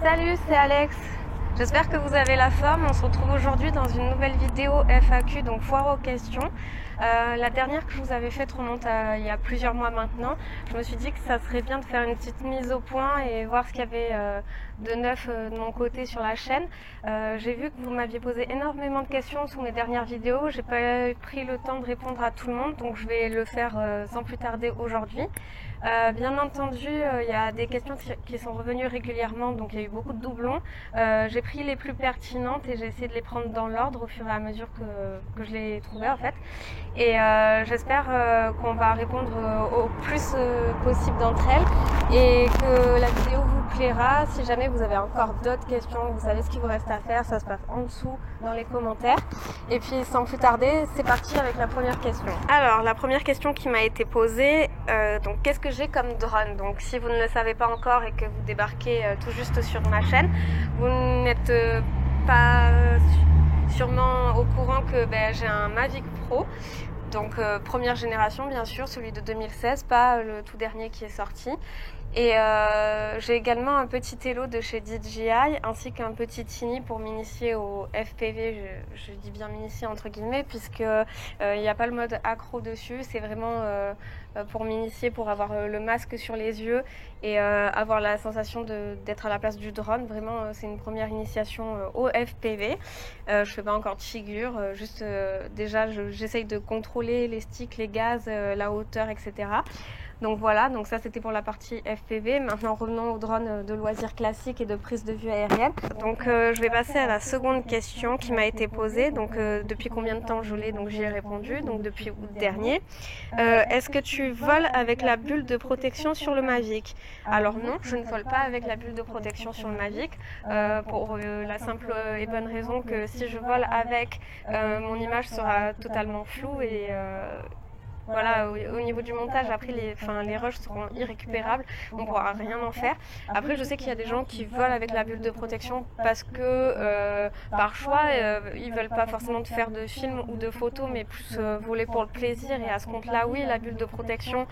Salut, c'est Alex. J'espère que vous avez la forme. On se retrouve aujourd'hui dans une nouvelle vidéo FAQ, donc foire aux questions. La dernière que je vous avais faite remonte à il y a plusieurs mois maintenant. Je me suis dit que ça serait bien de faire une petite mise au point et voir ce qu'il y avait de neuf de mon côté sur la chaîne. J'ai vu que vous m'aviez posé énormément de questions sous mes dernières vidéos. J'ai pas pris le temps de répondre à tout le monde, donc je vais le faire sans plus tarder aujourd'hui. Bien entendu, il y a des questions qui sont revenues régulièrement, donc il y a eu beaucoup de doublons. J'ai pris les plus pertinentes et j'ai essayé de les prendre dans l'ordre au fur et à mesure que je les trouvais en fait. Et j'espère qu'on va répondre au plus possible d'entre elles et que la vidéo vous plaira. Si jamais vous avez encore d'autres questions, vous savez ce qu'il vous reste à faire, ça se passe en dessous dans les commentaires. Et puis sans plus tarder, c'est parti avec la première question. Alors la première question qui m'a été posée, donc qu'est-ce que j'ai comme drone? Donc si vous ne le savez pas encore et que vous débarquez tout juste sur ma chaîne, vous n'êtes pas sûrement au courant que j'ai un Mavic Pro. Donc première génération bien sûr, celui de 2016, pas le tout dernier qui est sorti. Et j'ai également un petit Hello de chez DJI ainsi qu'un petit Tiny pour m'initier au FPV, je dis bien m'initier entre guillemets puisque il n'y a pas le mode accro dessus, c'est vraiment pour m'initier, pour avoir le masque sur les yeux et avoir la sensation d'être à la place du drone. Vraiment c'est une première initiation au FPV. Je fais pas encore de figure, juste déjà j'essaye de contrôler les sticks, les gaz, la hauteur, etc. Donc voilà, donc ça c'était pour la partie FPV. Maintenant revenons au drone de loisirs classiques et de prise de vue aérienne. Donc je vais passer à la seconde question qui m'a été posée. Donc depuis combien de temps je l'ai? Donc j'y ai répondu, donc depuis août dernier. Est-ce que tu voles avec la bulle de protection sur le Mavic? Alors non, je ne vole pas avec la bulle de protection sur le Mavic pour la simple et bonne raison que si je vole avec, mon image sera totalement floue et voilà, au niveau du montage, après les rushs seront irrécupérables, on ne pourra rien en faire. Après, je sais qu'il y a des gens qui volent avec la bulle de protection parce que par choix, ils veulent pas forcément faire de films ou de photos, mais plus voler pour le plaisir. Et à ce compte-là, oui, la bulle de protection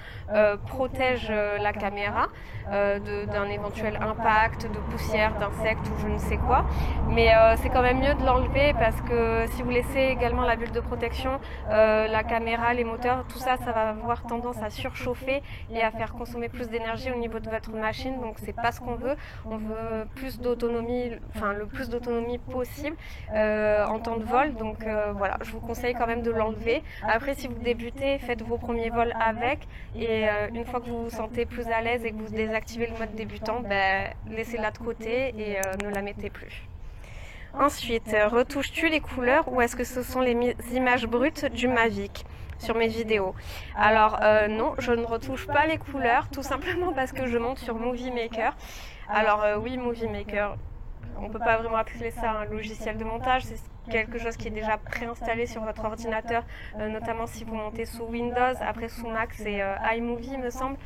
protège la caméra d'un éventuel impact, de poussière, d'insectes ou je ne sais quoi. Mais c'est quand même mieux de l'enlever parce que si vous laissez également la bulle de protection, la caméra, les moteurs, tout ça va avoir tendance à surchauffer et à faire consommer plus d'énergie au niveau de votre machine, donc c'est pas ce qu'on veut. On veut plus d'autonomie, enfin le plus d'autonomie possible en temps de vol, donc voilà, je vous conseille quand même de l'enlever. Après, si vous débutez, faites vos premiers vols avec et une fois que vous vous sentez plus à l'aise et que vous désactivez le mode débutant, laissez-la de côté et ne la mettez plus. Ensuite, retouches-tu les couleurs ou est-ce que ce sont les images brutes du Mavic sur mes vidéos? Alors non, je ne retouche pas les couleurs, tout simplement parce que je monte sur Movie Maker. Alors oui, Movie Maker, on ne peut pas vraiment appeler ça un logiciel de montage, c'est quelque chose qui est déjà préinstallé sur votre ordinateur, notamment si vous montez sous Windows. Après sous Mac c'est iMovie me semble.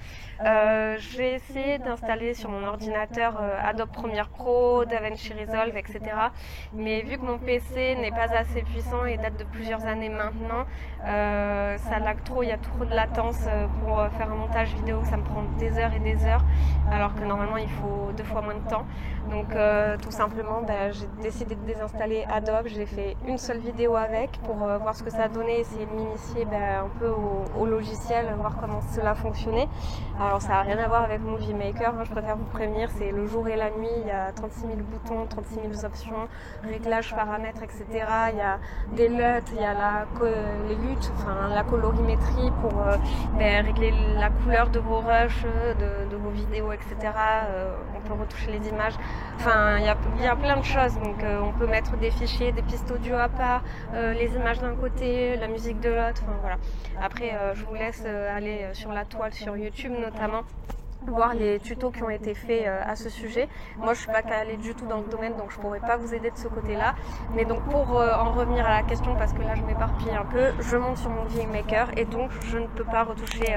J'ai essayé d'installer sur mon ordinateur Adobe Premiere Pro, DaVinci Resolve, etc. Mais vu que mon PC n'est pas assez puissant et date de plusieurs années maintenant, ça lag trop, il y a trop de latence pour faire un montage vidéo, ça me prend des heures et des heures, alors que normalement il faut 2 fois moins de temps. Donc tout simplement j'ai décidé de désinstaller Adobe. J'ai fait une seule vidéo avec pour voir ce que ça donnait, essayer de m'initier un peu au logiciel, voir comment cela fonctionnait. Alors ça n'a rien à voir avec Movie Maker, je préfère vous prévenir, c'est le jour et la nuit, il y a 36 000 boutons, 36 000 options, réglages, paramètres, etc. Il y a des LUT, il y a les LUT, enfin la colorimétrie pour régler la couleur de vos rushs, de vos vidéos, etc. On peut retoucher les images, enfin il y a plein de choses, donc on peut mettre des fichiers, des pistes audio à part, les images d'un côté, la musique de l'autre, enfin voilà. Après je vous laisse aller sur la toile, sur YouTube notamment, voir les tutos qui ont été faits à ce sujet. Moi je suis pas calée du tout dans le domaine, donc je pourrais pas vous aider de ce côté là, mais donc pour en revenir à la question, parce que là je m'éparpille un peu, je monte sur mon Movie Maker et donc je ne peux pas retoucher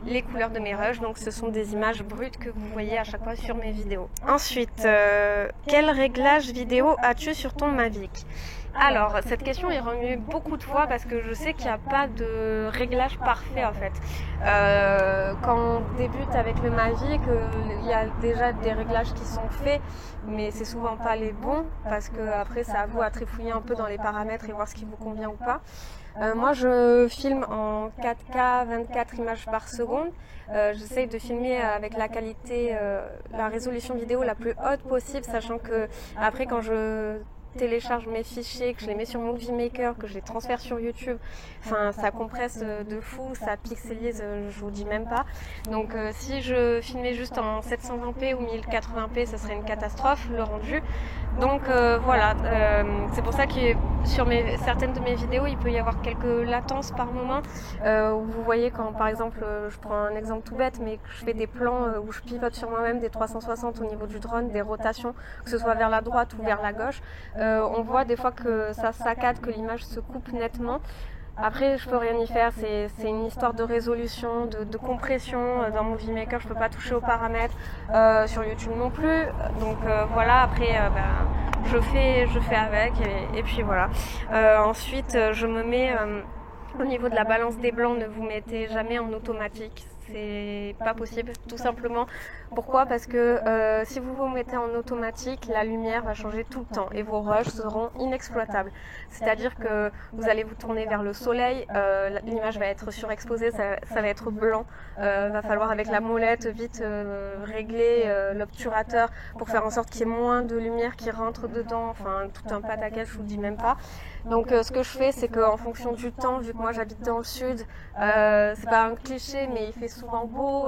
les couleurs de mes rushs, donc ce sont des images brutes que vous voyez à chaque fois sur mes vidéos. Ensuite, quel réglage vidéo as-tu sur ton Mavic? Alors, cette question est revenue beaucoup de fois parce que je sais qu'il n'y a pas de réglage parfait en fait. Quand on débute avec le Mavic, il y a déjà des réglages qui sont faits, mais c'est souvent pas les bons parce que après c'est à vous à trifouiller un peu dans les paramètres et voir ce qui vous convient ou pas. Moi je filme en 4K 24 images par seconde. J'essaye de filmer avec la qualité, la résolution vidéo la plus haute possible, sachant que après quand je télécharge mes fichiers, que je les mets sur Movie Maker, que je les transfère sur YouTube, enfin ça compresse de fou, ça pixelise, je vous dis même pas. Donc si je filmais juste en 720p ou 1080p, ça serait une catastrophe le rendu. Donc voilà, c'est pour ça que sur certaines de mes vidéos, il peut y avoir quelques latences par moment, où vous voyez quand par exemple, je prends un exemple tout bête, mais que je fais des plans où je pivote sur moi-même des 360 au niveau du drone, des rotations, que ce soit vers la droite ou vers la gauche, on voit des fois que ça saccade, que l'image se coupe nettement. Après, je peux rien y faire, c'est une histoire de résolution, de compression. Dans Movie Maker, je peux pas toucher aux paramètres, sur YouTube non plus. Donc voilà, après, je fais avec et puis voilà. Ensuite, je me mets au niveau de la balance des blancs, ne vous mettez jamais en automatique. C'est pas possible, tout simplement. Pourquoi? Parce que si vous vous mettez en automatique, la lumière va changer tout le temps et vos rushs seront inexploitables. C'est-à-dire que vous allez vous tourner vers le soleil, l'image va être surexposée, ça va être blanc. Va falloir avec la molette vite régler l'obturateur pour faire en sorte qu'il y ait moins de lumière qui rentre dedans. Enfin, tout un pataquès, je vous dis même pas. Donc ce que je fais, c'est qu'en fonction du temps, vu que moi j'habite dans le sud, c'est pas un cliché, mais il fait souvent beau,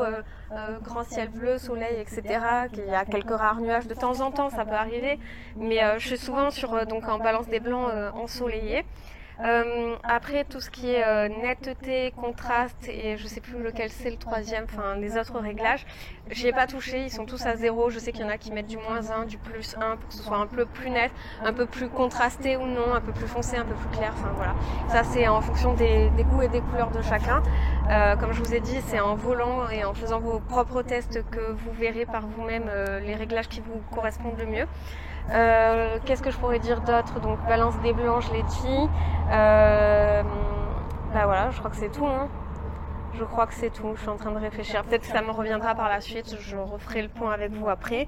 grand ciel bleu, soleil, etc. Qu'il y a quelques rares nuages de temps en temps, ça peut arriver, mais je suis souvent donc en balance des blancs ensoleillés. Après tout ce qui est netteté, contraste et je sais plus lequel c'est le troisième, enfin les autres réglages, j'y ai pas touché, ils sont tous à 0. Je sais qu'il y en a qui mettent du -1, du +1 pour que ce soit un peu plus net, un peu plus contrasté ou non, un peu plus foncé, un peu plus clair, enfin voilà. Ça c'est en fonction des goûts et des couleurs de chacun. Comme je vous ai dit, c'est en volant et en faisant vos propres tests que vous verrez par vous-même les réglages qui vous correspondent le mieux. Qu'est-ce que je pourrais dire d'autre? Donc balance des blancs, je l'ai dit. Voilà, je crois que c'est tout. Je crois que c'est tout. Je suis en train de réfléchir. Peut-être que ça me reviendra par la suite. Je referai le point avec vous après.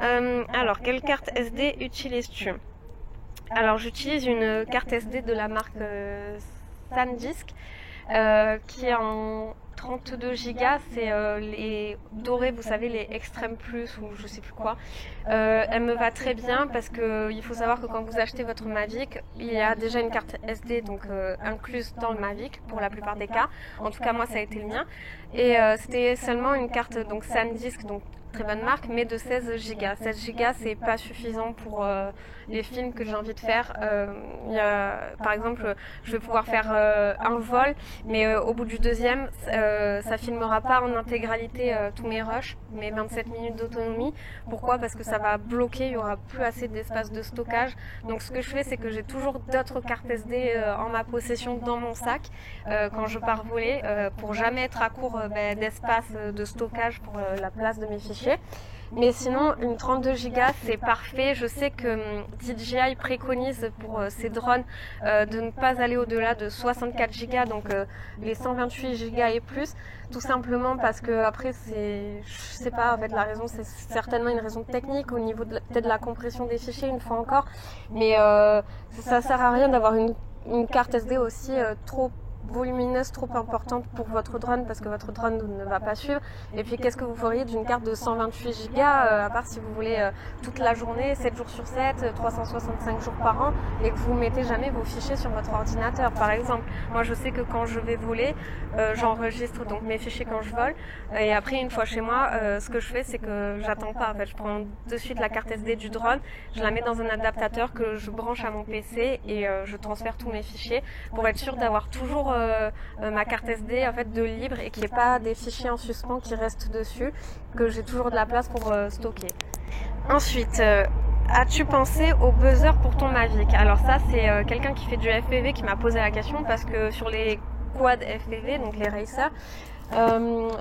Alors, quelle carte SD utilises-tu? Alors, j'utilise une carte SD de la marque SanDisk qui est en 32 Go, c'est les dorés, vous savez, les Extreme Plus ou je sais plus quoi. Elle me va très bien parce que il faut savoir que quand vous achetez votre Mavic, il y a déjà une carte SD donc incluse dans le Mavic pour la plupart des cas. En tout cas, moi, ça a été le mien. Et c'était seulement une carte donc SanDisk, donc très bonne marque, mais de 16 Go. 16 Go, c'est pas suffisant pour les films que j'ai envie de faire. Par exemple, je vais pouvoir faire un vol, mais au bout du deuxième, ça filmera pas en intégralité tous mes rushs, mes 27 minutes d'autonomie. Pourquoi? Parce que ça va bloquer, il y aura plus assez d'espace de stockage. Donc ce que je fais, c'est que j'ai toujours d'autres cartes SD en ma possession dans mon sac quand je pars voler, pour jamais être à court d'espace de stockage pour la place de mes fichiers. Mais sinon, une 32 Go, c'est parfait. Je sais que DJI préconise pour ces drones de ne pas aller au-delà de 64 Go, donc les 128 Go et plus, tout simplement parce que après, je sais pas, en fait, la raison, c'est certainement une raison technique au niveau peut-être de la compression des fichiers, une fois encore. Mais ça sert à rien d'avoir une carte SD aussi trop volumineuse, trop importante pour votre drone parce que votre drone ne va pas suivre. Et puis qu'est-ce que vous feriez d'une carte de 128 Go à part si vous voulez toute la journée, 7 jours sur 7, 365 jours par an et que vous mettez jamais vos fichiers sur votre ordinateur par exemple. Moi je sais que quand je vais voler, j'enregistre donc mes fichiers quand je vole et après une fois chez moi, ce que je fais c'est que j'attends pas. En fait, je prends de suite la carte SD du drone, je la mets dans un adaptateur que je branche à mon PC et je transfère tous mes fichiers pour être sûr d'avoir toujours ma carte SD en fait de libre et qu'il n'y ait pas des fichiers en suspens qui restent dessus, que j'ai toujours de la place pour stocker. Ensuite, as-tu pensé au buzzer pour ton Mavic? Alors ça c'est quelqu'un qui fait du FPV qui m'a posé la question parce que sur les quad FPV, donc les racers,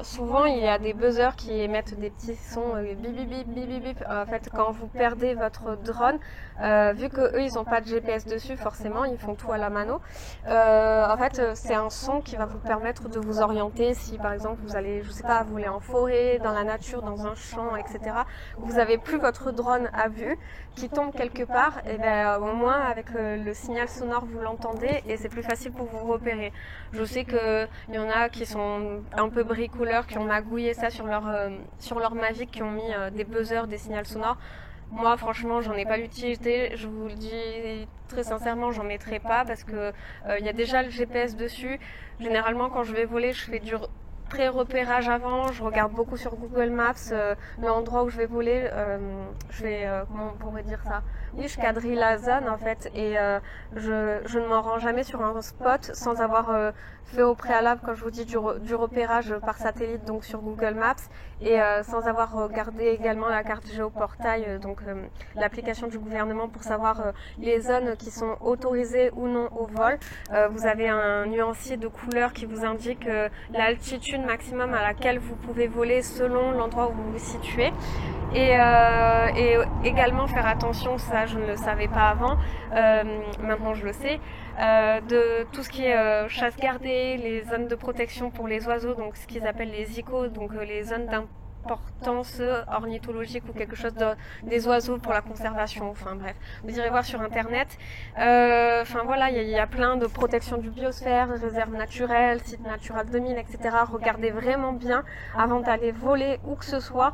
Souvent il y a des buzzers qui émettent des petits sons bip bip bip bip bip bip. En fait, quand vous perdez votre drone, vu que eux ils n'ont pas de GPS dessus, forcément ils font tout à la mano. En fait, c'est un son qui va vous permettre de vous orienter si par exemple vous allez, je sais pas, voler en forêt, dans la nature, dans un champ, etc. Vous avez plus votre drone à vue qui tombe quelque part, et ben au moins avec le signal sonore vous l'entendez et c'est plus facile pour vous repérer. Je sais que il y en a qui sont un peu bricoleurs, qui ont magouillé ça sur leur Mavic, qui ont mis des buzzers, des signaux sonores. Moi, franchement, j'en ai pas l'utilité. Je vous le dis très sincèrement, j'en mettrai pas parce que il y a déjà le GPS dessus. Généralement, quand je vais voler, je fais du pré-repérage avant. Je regarde beaucoup sur Google Maps l'endroit où je vais voler. Comment on pourrait dire ça? Oui, je quadrille la zone en fait et je ne m'en rends jamais sur un spot sans avoir fait au préalable, quand je vous dis du repérage par satellite, donc sur Google Maps, et sans avoir regardé également la carte Géoportail, donc l'application du gouvernement pour savoir les zones qui sont autorisées ou non au vol. Vous avez un nuancier de couleurs qui vous indique l'altitude maximum à laquelle vous pouvez voler selon l'endroit où vous vous situez. Et également faire attention, ça je ne le savais pas avant, maintenant je le sais, de tout ce qui est chasse gardée, les zones de protection pour les oiseaux, donc ce qu'ils appellent les ICO, donc les zones d'importance ornithologique ou quelque chose des oiseaux pour la conservation, enfin bref, vous irez voir sur internet. Enfin voilà, il y a plein de protections du biosphère, réserves naturelles, sites naturels 2000, etc. Regardez vraiment bien avant d'aller voler où que ce soit,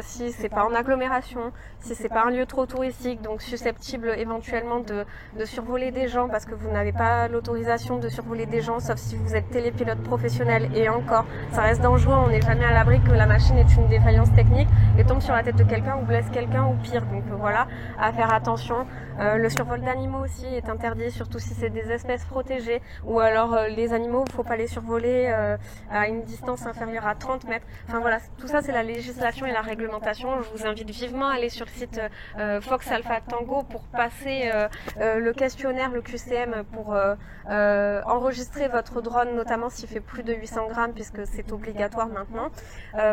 si c'est pas en agglomération, si c'est pas un lieu trop touristique, donc susceptible éventuellement de survoler des gens, parce que vous n'avez pas l'autorisation de survoler des gens, sauf si vous êtes télépilote professionnel, et encore, ça reste dangereux, on n'est jamais à l'abri que la machine ait une défaillance technique et tombe sur la tête de quelqu'un ou blesse quelqu'un ou pire, donc voilà, à faire attention. Le survol d'animaux aussi est interdit, surtout si c'est des espèces protégées, ou alors les animaux, il ne faut pas les survoler à une distance inférieure à 30 mètres. Enfin voilà, tout ça c'est la législation et la réglementation. Je vous invite vivement à aller sur le site Fox Alpha Tango pour passer le questionnaire, le QCM, pour enregistrer votre drone, notamment s'il fait plus de 800 grammes, puisque c'est obligatoire maintenant.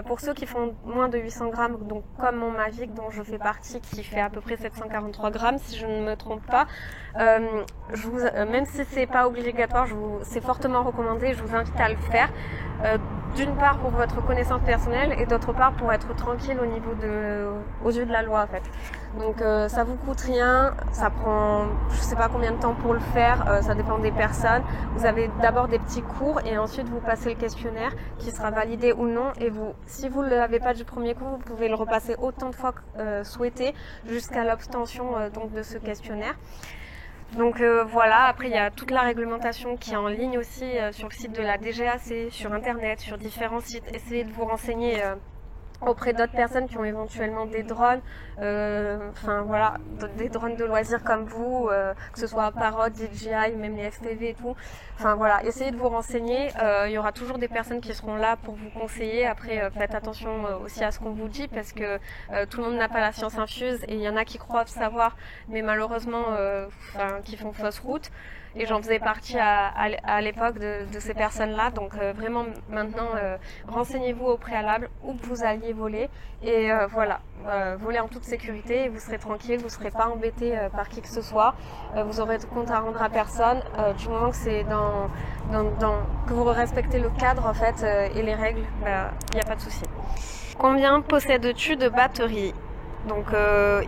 Pour ceux qui font moins de 800 grammes, donc comme mon Mavic dont je fais partie, qui fait à peu près 743 grammes si je ne me trompe pas, même si c'est pas obligatoire, c'est fortement recommandé, je vous invite à le faire. D'une part pour votre connaissance personnelle et d'autre part pour être tranquille aux yeux de la loi en fait. Donc ça vous coûte rien, ça prend je sais pas combien de temps pour le faire, ça dépend des personnes. Vous avez d'abord des petits cours et ensuite vous passez le questionnaire qui sera validé ou non, et si vous ne l'avez pas du premier coup, vous pouvez le repasser autant de fois que souhaité jusqu'à l'obtention donc de ce questionnaire. Donc voilà, après il y a toute la réglementation qui est en ligne aussi sur le site de la DGAC, sur internet, sur différents sites. Essayez de vous renseigner auprès d'autres personnes qui ont éventuellement des drones, enfin voilà, des drones de loisirs comme vous, que ce soit Parrot, DJI, même les FPV et tout. Enfin voilà, essayez de vous renseigner. Il y aura toujours des personnes qui seront là pour vous conseiller. Après, faites attention aussi à ce qu'on vous dit, parce que tout le monde n'a pas la science infuse et il y en a qui croient savoir, mais malheureusement, qui font fausse route. Et j'en faisais partie à l'époque de ces personnes-là. Donc vraiment maintenant, renseignez-vous au préalable où vous alliez voler. Et voilà, voler en toute sécurité et vous serez tranquille, vous ne serez pas embêté par qui que ce soit. Vous aurez de compte à rendre à personne, du moment que c'est que vous respectez le cadre en fait et les règles, il n'y a pas de souci. Combien possèdes-tu de batteries ? Donc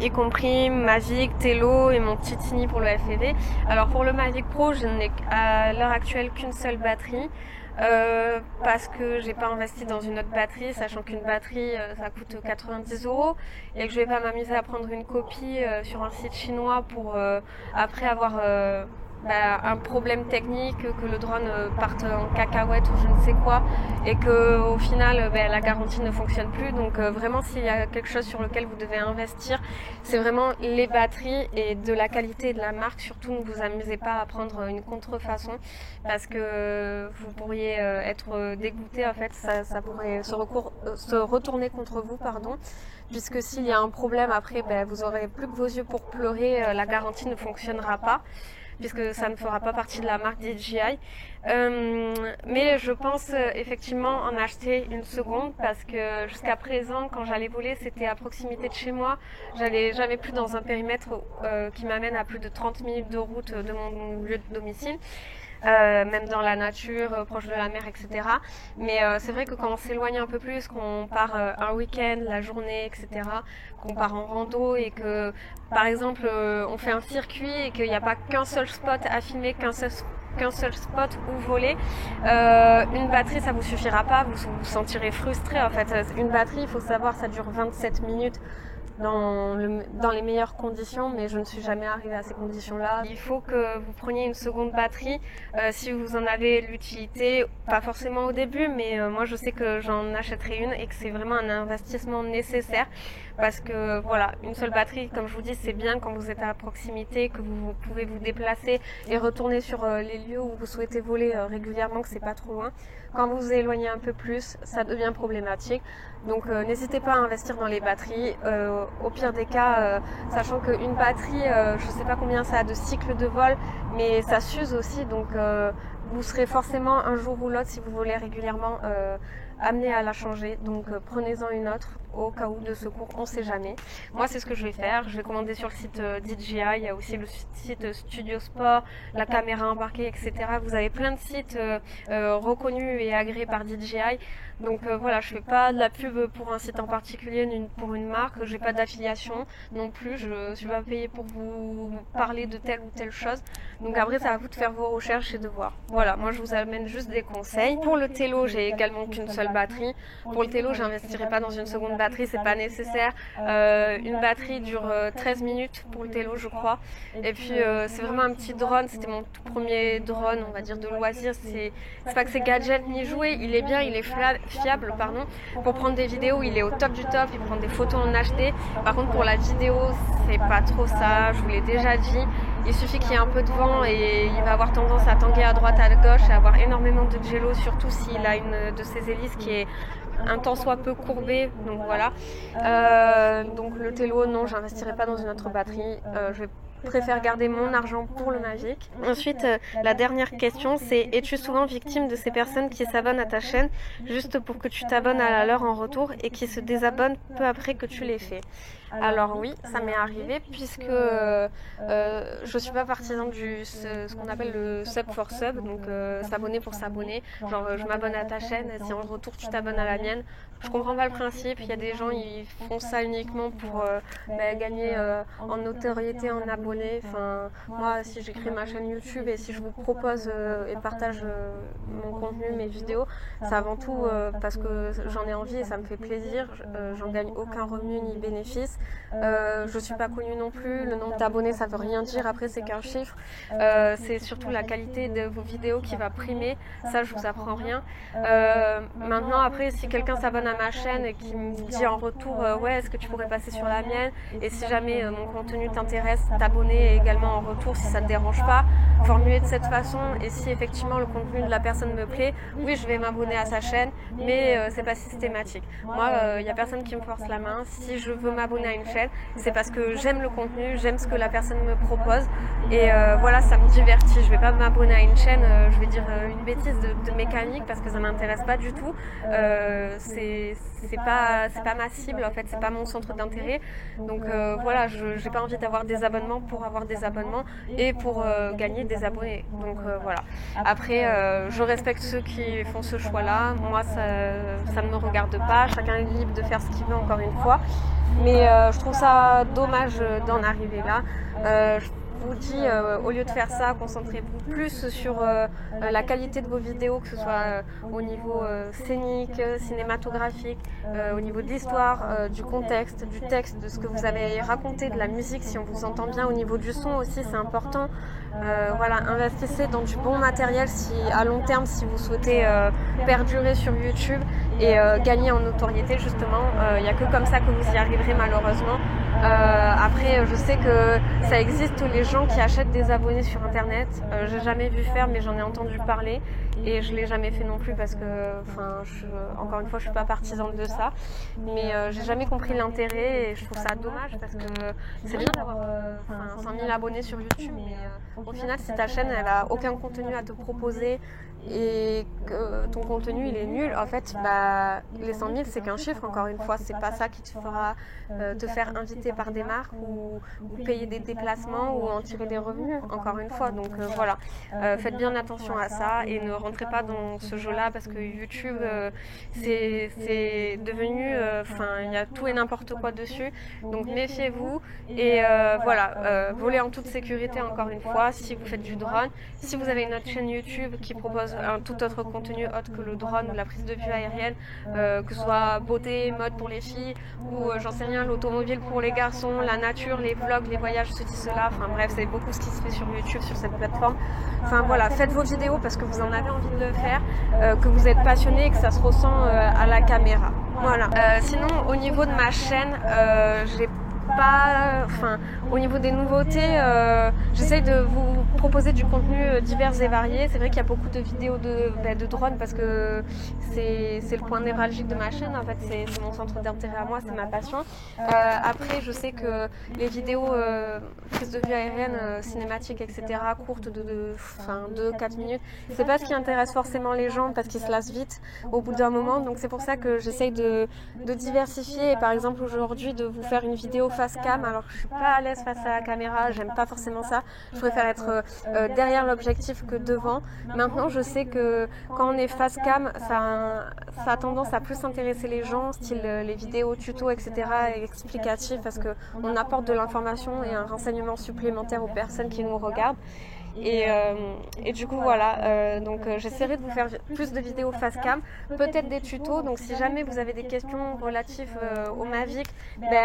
y compris Mavic, Tello et mon petit Tiny pour le FPV. Alors pour le Mavic Pro, je n'ai à l'heure actuelle qu'une seule batterie, parce que j'ai pas investi dans une autre batterie, sachant qu'une batterie ça coûte 90 € et que je vais pas m'amuser à prendre une copie sur un site chinois pour après avoir un problème technique, que le drone parte en cacahuète ou je ne sais quoi, et que au final la garantie ne fonctionne plus. Donc vraiment, s'il y a quelque chose sur lequel vous devez investir, c'est vraiment les batteries et de la qualité et de la marque. Surtout ne vous amusez pas à prendre une contrefaçon, parce que vous pourriez être dégoûté en fait, ça pourrait se retourner contre vous, pardon. puisque s'il y a un problème après, vous aurez plus que vos yeux pour pleurer, la garantie ne fonctionnera pas, puisque ça ne fera pas partie de la marque DJI. Mais je pense effectivement en acheter une seconde, parce que jusqu'à présent, quand j'allais voler, c'était à proximité de chez moi. J'allais jamais plus dans un périmètre qui m'amène à plus de 30 minutes de route de mon lieu de domicile. Même dans la nature, proche de la mer, etc. Mais c'est vrai que quand on s'éloigne un peu plus, qu'on part un week-end, la journée, etc., qu'on part en rando et que, par exemple, on fait un circuit et qu'il n'y a pas qu'un seul spot à filmer, qu'un seul spot où voler, une batterie ça vous suffira pas, vous vous sentirez frustré en fait. Une batterie, il faut savoir, ça dure 27 minutes dans les meilleures conditions, mais je ne suis jamais arrivée à ces conditions-là. Il faut que vous preniez une seconde batterie si vous en avez l'utilité, pas forcément au début, mais moi je sais que j'en achèterai une et que c'est vraiment un investissement nécessaire, parce que voilà, une seule batterie, comme je vous dis, c'est bien quand vous êtes à proximité, que vous pouvez vous déplacer et retourner sur les lieux où vous souhaitez voler régulièrement, que c'est pas trop loin. Quand vous vous éloignez un peu plus, ça devient problématique. Donc n'hésitez pas à investir dans les batteries. Au pire des cas, sachant qu'une batterie, je ne sais pas combien ça a de cycles de vol, mais ça s'use aussi. Donc vous serez forcément un jour ou l'autre, si vous volez régulièrement, amené à la changer. Donc prenez-en une autre au cas où de secours, on ne sait jamais. Moi c'est ce que je vais faire, je vais commander sur le site DJI, il y a aussi le site Studio Sport, la caméra embarquée, etc. Vous avez plein de sites reconnus et agréés par DJI. Donc voilà, je fais pas de la pub pour un site en particulier ni pour une marque, j'ai pas d'affiliation non plus, je suis pas payée pour vous parler de telle ou telle chose. Donc après c'est à vous de faire vos recherches et de voir. Voilà, moi je vous amène juste des conseils. Pour le télo, j'ai également qu'une seule batterie. Pour le télo, j'investirai pas dans une seconde batterie, c'est pas nécessaire. Une batterie dure 13 minutes pour le télo, je crois. Et puis c'est vraiment un petit drone, c'était mon tout premier drone, on va dire de loisir. C'est pas que c'est gadget ni jouet, il est bien, il est fiable, pardon. Pour prendre des vidéos, il est au top du top, il prend des photos en HD. Par contre pour la vidéo, c'est pas trop ça, je vous l'ai déjà dit. Il suffit qu'il y ait un peu de vent et il va avoir tendance à tanguer à droite, à gauche et avoir énormément de jello, surtout s'il a une de ses hélices qui est un tant soit peu courbée. Donc voilà. Donc le télo, non, j'investirai pas dans une autre batterie. Je préfère garder mon argent pour le Mavic. Ensuite, la dernière question, c'est: es-tu souvent victime de ces personnes qui s'abonnent à ta chaîne juste pour que tu t'abonnes à leur en retour et qui se désabonnent peu après que tu l'aies fait? Alors oui, ça m'est arrivé, puisque je suis pas partisan du ce qu'on appelle le sub for sub, donc s'abonner pour s'abonner. Genre je m'abonne à ta chaîne, si en retour tu t'abonnes à la mienne. Je comprends pas le principe. Il y a des gens, ils font ça uniquement pour gagner en notoriété, en abonnés. Enfin, moi, si j'écris ma chaîne YouTube et si je vous propose et partage mon contenu, mes vidéos, c'est avant tout parce que j'en ai envie et ça me fait plaisir. J'en gagne aucun revenu ni bénéfice. Je suis pas connue non plus. Le nombre d'abonnés, ça veut rien dire. Après, c'est qu'un chiffre. C'est surtout la qualité de vos vidéos qui va primer. Ça, je vous apprends rien. Maintenant, après, si quelqu'un s'abonne à ma chaîne et qui me dit en retour ouais, est-ce que tu pourrais passer sur la mienne, et si jamais mon contenu t'intéresse, t'abonner également en retour si ça te dérange pas, formuler de cette façon. Et si effectivement le contenu de la personne me plaît, oui, je vais m'abonner à sa chaîne, mais c'est pas systématique. Moi, il y a personne qui me force la main. Si je veux m'abonner à une chaîne, c'est parce que j'aime le contenu, j'aime ce que la personne me propose, et voilà, ça me divertit. Je vais pas m'abonner à une chaîne, je vais dire une bêtise de mécanique, parce que ça m'intéresse pas du tout. C'est pas ma cible en fait, c'est pas mon centre d'intérêt. Donc voilà, j'ai pas envie d'avoir des abonnements pour avoir des abonnements et pour gagner des abonnés. Donc voilà. Après, je respecte ceux qui font ce choix-là. Moi, ça ne me regarde pas. Chacun est libre de faire ce qu'il veut, encore une fois. Mais je trouve ça dommage d'en arriver là. Je vous dis, au lieu de faire ça, concentrez-vous plus sur la qualité de vos vidéos, que ce soit au niveau scénique, cinématographique, au niveau de l'histoire, du contexte, du texte, de ce que vous avez raconté, de la musique, si on vous entend bien. Au niveau du son aussi, c'est important. Voilà, investissez dans du bon matériel à long terme si vous souhaitez perdurer sur YouTube et gagner en notoriété, justement. Il n'y a que comme ça que vous y arriverez, malheureusement. Après, mais je sais que ça existe les gens qui achètent des abonnés sur internet. J'ai jamais vu faire, mais j'en ai entendu parler et je l'ai jamais fait non plus parce que, encore une fois, je suis pas partisane de ça, mais j'ai jamais compris l'intérêt et je trouve ça dommage parce que c'est bien d'avoir 100 000 abonnés sur YouTube, mais au final, si ta chaîne elle a aucun contenu à te proposer et que ton contenu il est nul, en fait les 100 000 c'est qu'un chiffre, encore une fois, c'est pas ça qui te fera te faire inviter par des marques ou payer des déplacements ou en tirer des revenus, encore une fois. Donc voilà, faites bien attention à ça et ne rentrez pas dans ce jeu là parce que YouTube c'est devenu, il y a tout et n'importe quoi dessus, donc méfiez-vous et voilà, volez en toute sécurité, encore une fois, si vous faites du drone. Si vous avez une autre chaîne YouTube qui propose un tout autre contenu autre que le drone ou la prise de vue aérienne, que ce soit beauté, mode pour les filles ou j'en sais rien, l'automobile pour les garçons, la nature, les vlogs, les voyages, ceci, cela, enfin bref, c'est beaucoup ce qui se fait sur YouTube, sur cette plateforme. Enfin voilà, faites vos vidéos parce que vous en avez envie de le faire, que vous êtes passionné et que ça se ressent à la caméra. Voilà. Sinon, au niveau de ma chaîne, j'ai pas, au niveau des nouveautés, j'essaye de vous proposer du contenu divers et varié. C'est vrai qu'il y a beaucoup de vidéos de drone parce que c'est le point névralgique de ma chaîne. En fait, c'est mon centre d'intérêt à moi, c'est ma passion. Après, je sais que les vidéos prise de vue aérienne, cinématiques, etc., courtes de 2-4 minutes, c'est pas ce qui intéresse forcément les gens parce qu'ils se lassent vite au bout d'un moment. Donc c'est pour ça que j'essaye de diversifier et par exemple aujourd'hui de vous faire une vidéo face cam, alors que je suis pas à l'aise face à la caméra, j'aime pas forcément ça, je préfère être derrière l'objectif que devant. Maintenant je sais que quand on est face cam, ça a tendance à plus intéresser les gens, style les vidéos tuto, etc., et explicatives, parce qu'on apporte de l'information et un renseignement supplémentaire aux personnes qui nous regardent. Et du coup voilà, donc j'essaierai de vous faire plus de vidéos face cam, peut-être des tutos, donc si jamais vous avez des questions relatives au Mavic,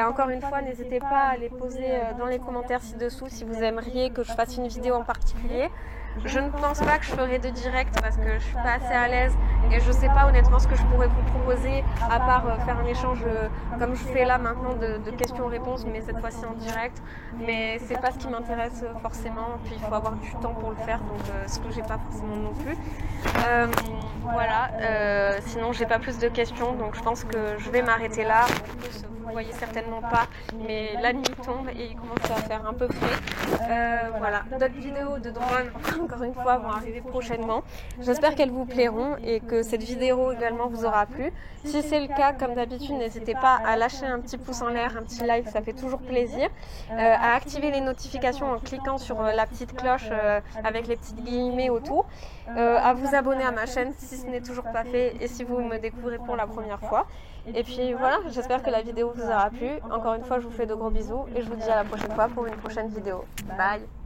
encore une fois n'hésitez pas à les poser dans les commentaires ci-dessous si vous aimeriez que je fasse une vidéo en particulier. Je ne pense pas que je ferai de direct parce que je suis pas assez à l'aise et je sais pas honnêtement ce que je pourrais vous proposer à part faire un échange comme je fais là maintenant de questions-réponses, mais cette fois-ci en direct. Mais c'est pas ce qui m'intéresse forcément, puis il faut avoir du temps pour le faire, donc ce que j'ai pas forcément non plus. Voilà, sinon j'ai pas plus de questions, donc je pense que je vais m'arrêter là. En plus, vous voyez certainement pas, mais la nuit tombe et il commence à faire un peu frais. Voilà, d'autres vidéos de drone, encore une fois, vont arriver prochainement. J'espère qu'elles vous plairont et que cette vidéo également vous aura plu. Si c'est le cas, comme d'habitude, n'hésitez pas à lâcher un petit pouce en l'air, un petit like, ça fait toujours plaisir. À activer les notifications en cliquant sur la petite cloche avec les petites guillemets autour. À vous abonner à ma chaîne si ce n'est toujours pas fait et si vous me découvrez pour la première fois. Et puis voilà, j'espère que la vidéo vous aura plu. Encore une fois, je vous fais de gros bisous et je vous dis à la prochaine fois pour une prochaine vidéo. Bye!